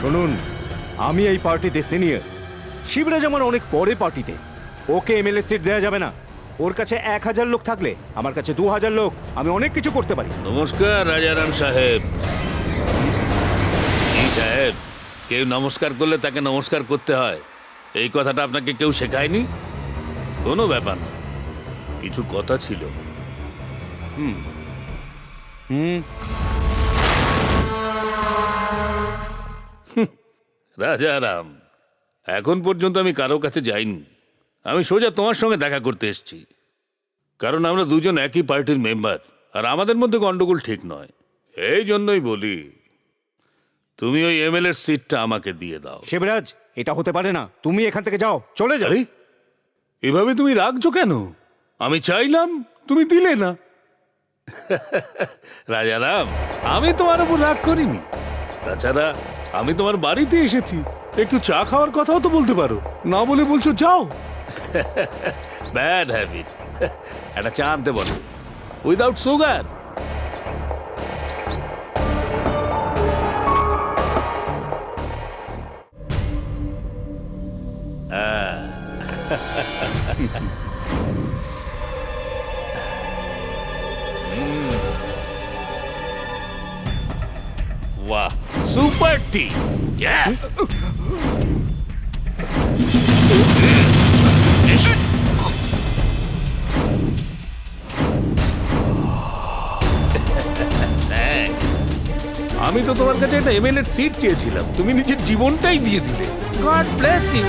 শুনুন, আমি এই পার্টিতে সিনিয়র। শিবরাজ আমার অনেক পরে পার্টিতে। ওকে এমএলএ সিট দেওয়া যাবে না। ওর কাছে 1000 লোক থাকলে আমার কাছে 2000 লোক। আমি অনেক কিছু করতে পারি। নমস্কার রাজারাম সাহেব। জি সাহেব, কেউ নমস্কার করলে তাকে নমস্কার করতে হয়, এই কথাটা আপনাকে কেউ শেখায়নি? কোনো ব্যাপার না, কিছু কথা ছিল। রাজারাম, এখন পর্যন্ত আমি কারো কাছে যাইনি। আমি সোজা তোমার সঙ্গে দেখা করতে এসেছি, কারণ আমরা দুজন একই পার্টির মেম্বার, আর আমাদের মধ্যে গন্ডগোল ঠিক নয়। এই জন্যই বলি, তুমি ওই এমএলএ সিটটা আমাকে দিয়ে দাও। শিবরাজ, এটা হতে পারে না। তুমি এখান থেকে যাও, চলে যাও। আরে, এভাবে তুমি রাগছো কেন? আমি চাইলাম, তুমি দিলে না। রাজারাম, আমি তোমার উপর রাগ করিনি। তাছাড়া আমি তোমার বাড়িতে এসেছি, একটু চা খাওয়ার কথাও তো বলতে পারো, না বলে বলছো যাও। Bad habit. একটা চা আনতে বলো, উইদাউট সুগার। वाह, सुपर टी। আমি তো তোমার কাছে একটা এমএলএ সিট চেয়েছিলাম, তুমি নিজের জীবনটাই দিয়ে দিলে। God bless you.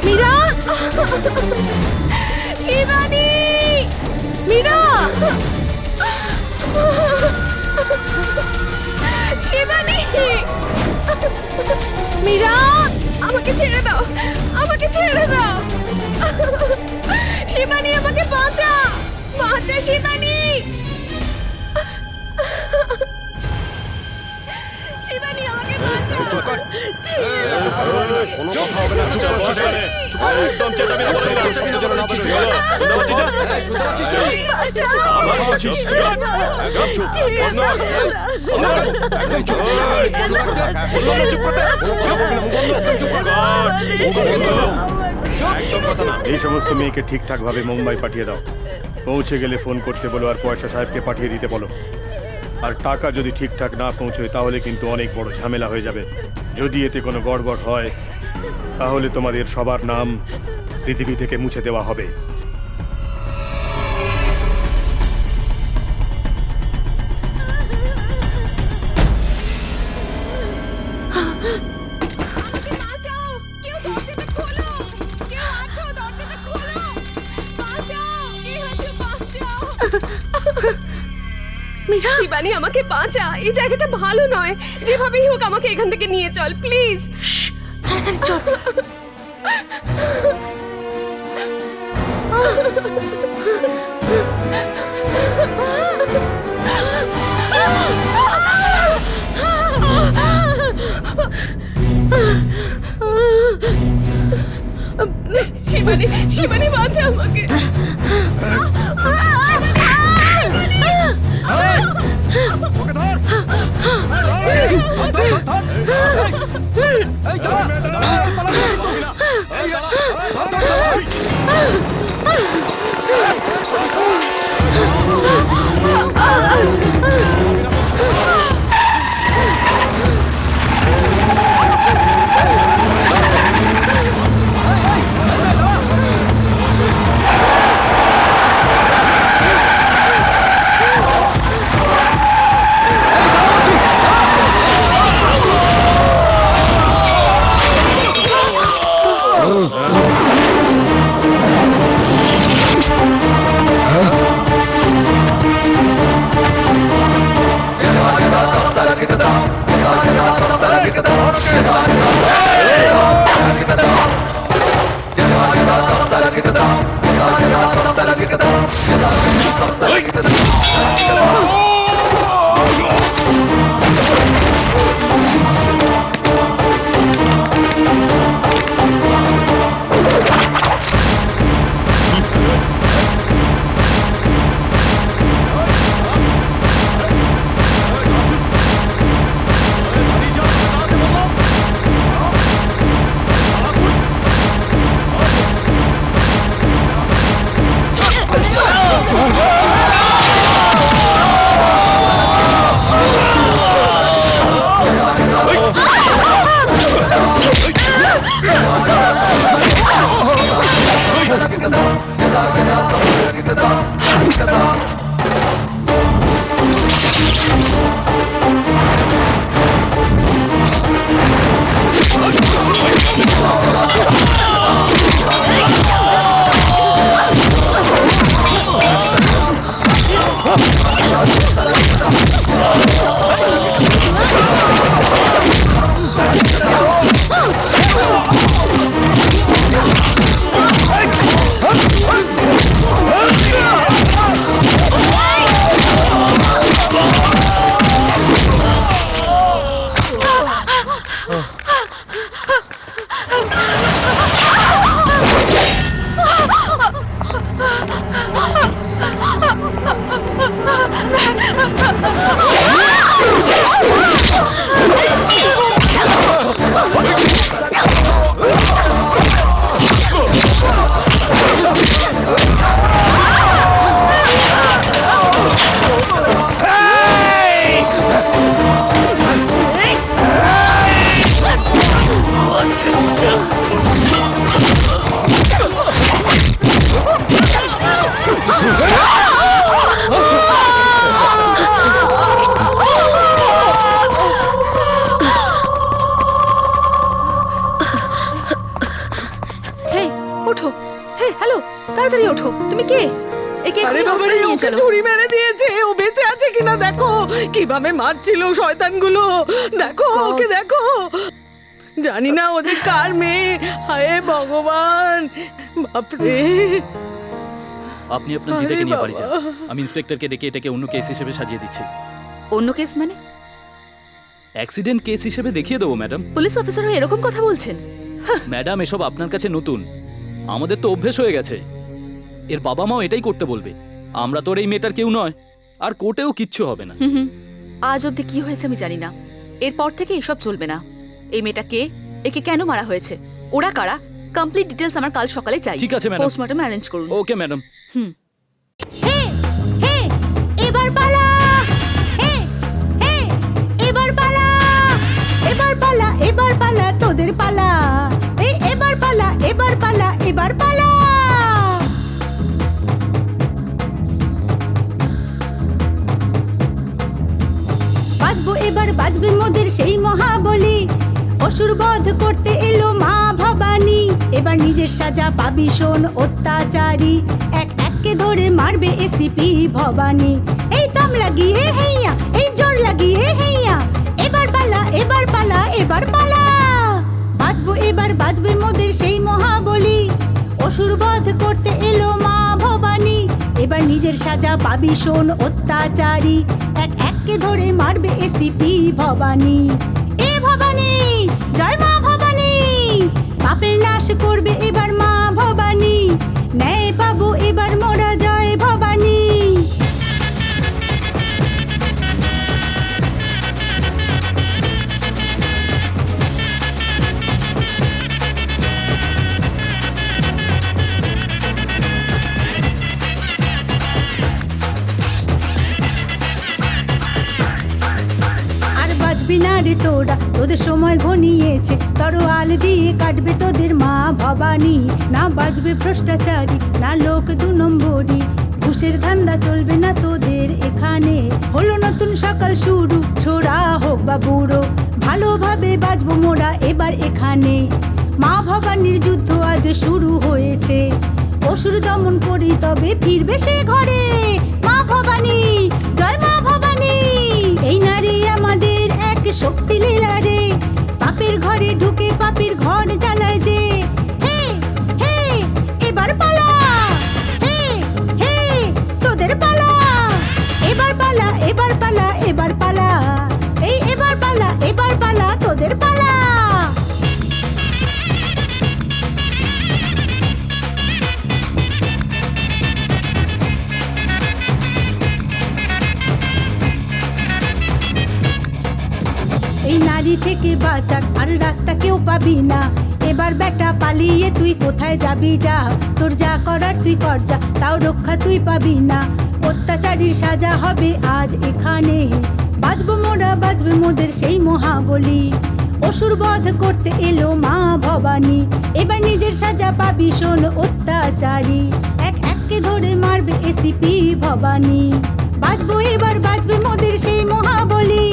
Meera, Shivani, Meera, Shivani, Meera, আমাকে ছেড়ে দাও, আমাকে ছেড়ে দাও। শিবানী, আমাকে বাঁচা, বাঁচা শিবানী। শিবানী, আমাকে বাঁচা। একদম চেঁচাবে না, এই সমস্ত মেয়েকে ঠিকঠাক ভাবে মুম্বাই পাঠিয়ে দাও। পৌঁছে গেলে ফোন করতে বলো, আর পয়সা সাহেবকে পাঠিয়ে দিতে বলো। আর টাকা যদি ঠিকঠাক না পৌঁছয় তাহলে কিন্তু অনেক বড় ঝামেলা হয়ে যাবে। যদি এতে কোনো গড়বড় হয় তাহলে তোমাদের সবার নাম পৃথিবী থেকে মুছে দেওয়া হবে। শিবানী, আমাকে বাঁচা, এই জায়গাটা ভালো নয়। যেভাবেই হোক আমাকে এখান থেকে নিয়ে চল প্লিজ। তাড়াতাড়ি চল। শিবানী, শিবানী, বাঁচা আমাকে। আরে বাবা রে, ওকে ছুরি মেরে দিয়েছে। ও বেঁচে আছে কিনা দেখো, কিভাবে মারছিল শয়তানগুলো। দেখো ওকে দেখো। জানি না ও যে কার মেয়ে। হায় ভগবান, বাপরে। আপনি আপনার দিদাকে নিয়ে বাড়ি যান। বাবা। আমি ইন্সপেক্টরকে ডেকে এটাকে অন্য কেস হিসেবে সাজিয়ে দিচ্ছি। অন্য কেস মানে? অ্যাক্সিডেন্ট কেস হিসেবে দেখিয়ে দেবো ম্যাডাম। পুলিশ অফিসার হয়ে এরকম কথা বলছেন? ম্যাডাম, এসব আপনার কাছে নতুন, আমাদের তো অভ্যেস হয়ে গেছে। এর বাবা মাও এটাই করতে বলবে। আমরা তো আর এই মেয়েটার কেউ নয়, আর কোর্টেও কিচ্ছু হবে না। হুম, আজ অবধি কি হয়েছে আমি জানি না। এরপর থেকে এসব চলবে না। এই মেয়েটা কে, একে কেন মারা হয়েছে, ওরা কারা, কমপ্লিট ডিটেলস আমার কাল সকালে চাই। ঠিক আছে, ম্যাডাম। পোস্টমর্টম অ্যারেঞ্জ করুন। Okay madam. এবার পালা, এবার পালা, এবার পালা, এবার পালা, তোদের পালা। এবার পালা, এবার পালা, এবার পালা। বাজবো এবার, বাজবে মোদের সেই মহাবলী। অসুর বধ করতে এলো মা ভবানী। এবার নিজের সাজা পাবি শোন অত্যাচারী। এক এককে ধরে মারবে এসিপি ভবানী। এই দম লাগিয়ে হেইয়া, এই জোর লাগিয়ে হেইয়া। এবার পালা, এবার পালা, এবার পালা। বাজবো এবার, বাজবে মোদের সেই মহাবলী। অসুর বধ করতে এলো মা ভবানী। এবার নিজের সাজা পাবি শোন অত্যাচারী। এক এককে ধরে মারবে এসিপি ভবানী। এ ভবানী, জয় মা ভবানী। পাপের নাশ করবে এবার মা ভবানী। ন্যায় পাবো এবার মোরা, জয় ভবানী। আর বাজবি না রে তোরা, তোদের সময় ঘনিয়েছে। তরোয়াল দিয়ে কাটবে তোদের মা ভবানী। না বাজবে ভ্রষ্টাচারী, না লোক দু নম্বরী। ঘুষের ধান্দা চলবে না তোদের এখানে। হলো নতুন সকাল শুরু, ছোড়া হোক বা বুড়ো। ভালোভাবে বাজবো মোরা এবার এখানে। মা ভবানীর যুদ্ধ আজ শুরু হয়েছে। অসুর দমন করি তবে ফিরবে সে ঘরে। মা ভবানী, জয় মা ভবানী। এই নারী আমাদের এক শক্তি লীলা রে। পাপের ঘরে ঢুকে পাপের ঘর জ্বালায় যে। হে হে, এবার পালা। হে হে, তোদের পালা। এবার পালা, এবার পালা, এবার পালা। এই এবার পালা, এবার পালা, তোদের পালা। এই নারী থেকে বাঁচার আর রাস্তা কেউ পাবি না। এবার বেটা পালিয়ে তুই কোথায় যাবি যা। তোর যা করার তুই কর যা, তাও রক্ষা তুই পাবি না। অত্যাচারীর সাজা হবে আজ এখানে। বাজবো মোরা, বাজবে মোদের সেই মহাবলী। অসুর বধ করতে এলো মা ভবানী। এবার নিজের সাজা পাবি শোন অত্যাচারী। এক এককে ধরে মারবে এসিপি ভবানী। বাজবো এবার, বাজবে মোদের সেই মহাবলী।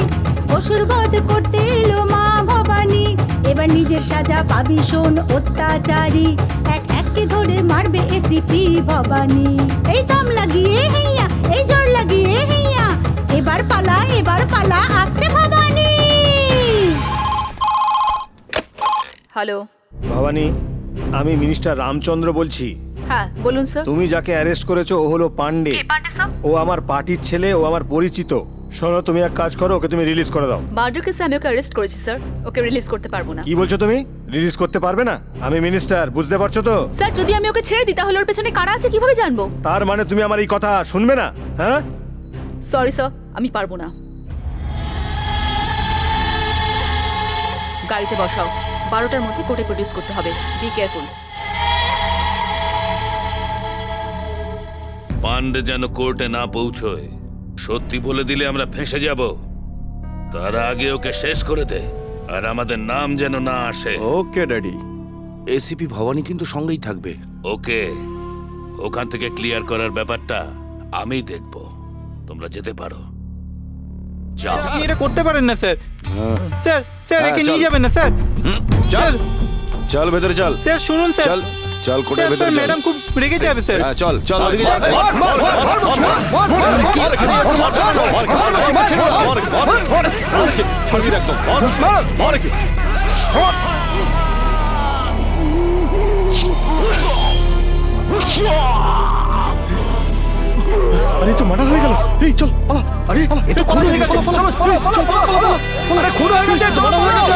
অসুর বধ করতে এলো মা ভবানী। এবার নিজের সাজা পাবি শোন অত্যাচারী। এক এককে ধরে মারবে এসিপি ভবানী। এই দম লাগিয়ে হেইয়া, এই জোর লাগিয়ে হেইয়া। এবার পালা, এবার পালা, আসছে ভবানী। হ্যালো। ভবানী, আমি মিনিস্টার রামচন্দ্র বলছি। হ্যাঁ বলুন স্যার। তুমি যাকে অ্যারেস্ট করেছো ও হলো পান্ডে। ও আমার পার্টির ছেলে, ও আমার পরিচিত। শোনো, তুমি এক কাজ করো, ওকে তুমি রিলিজ করে দাও। মার্ডার কেসে আমি ওকে অ্যারেস্ট করেছি স্যার, ওকে রিলিজ করতে পারবো না। কি বলছো তুমি? রিলিজ করতে পারবে না? আমি মিনিস্টার, বুঝতে পারছো তো? স্যার যদি আমি ওকে ছেড়ে দিই তাহলে ওর পেছনে কারা আছে কিভাবে জানবো? তার মানে তুমি আমার এই কথা শুনবে না? হ্যাঁ, সরি স্যার, আমি পারবো না। গাড়িতে বসাও, 12টার মধ্যে কোর্টে প্রডিউস করতে হবে। Be careful. পান্ডে যেন কোর্টে না পৌঁছয়। সত্যি বলে দিলে আমরা ফেঁসে যাব। তার আগে ওকে শেষ করে দে, আর আমাদের নাম যেন না আসে। ওকে ড্যাডি। এসিপি ভবানী কিন্তু সঙ্গেই থাকবে। ওকে, ওখান থেকে ক্লিয়ার করার ব্যাপারটা আমি দেখব। তোমরা যেতে পারো, যাও। আপনি এটা করতে পারেন না স্যার। স্যার, স্যার হ্যাঁ, একে চল। নিয়ে যাবেন না স্যার। চল চল ভেতরে চল। স্যার শুনুন স্যার। চল চল কোর্টের ভেতরে চল। ম্যাডাম খুব রেগে যাবে স্যার। হ্যাঁ চল চল ওদিকে যা। আরে তো মার্ডার হয়ে গেল। এই চল পালা। আরে এ তো খুন হয়ে গেছে, চলো পালাও, পালাও, পালাও, পালাও। আরে খুন হয়ে গেছে, চলো পালাও।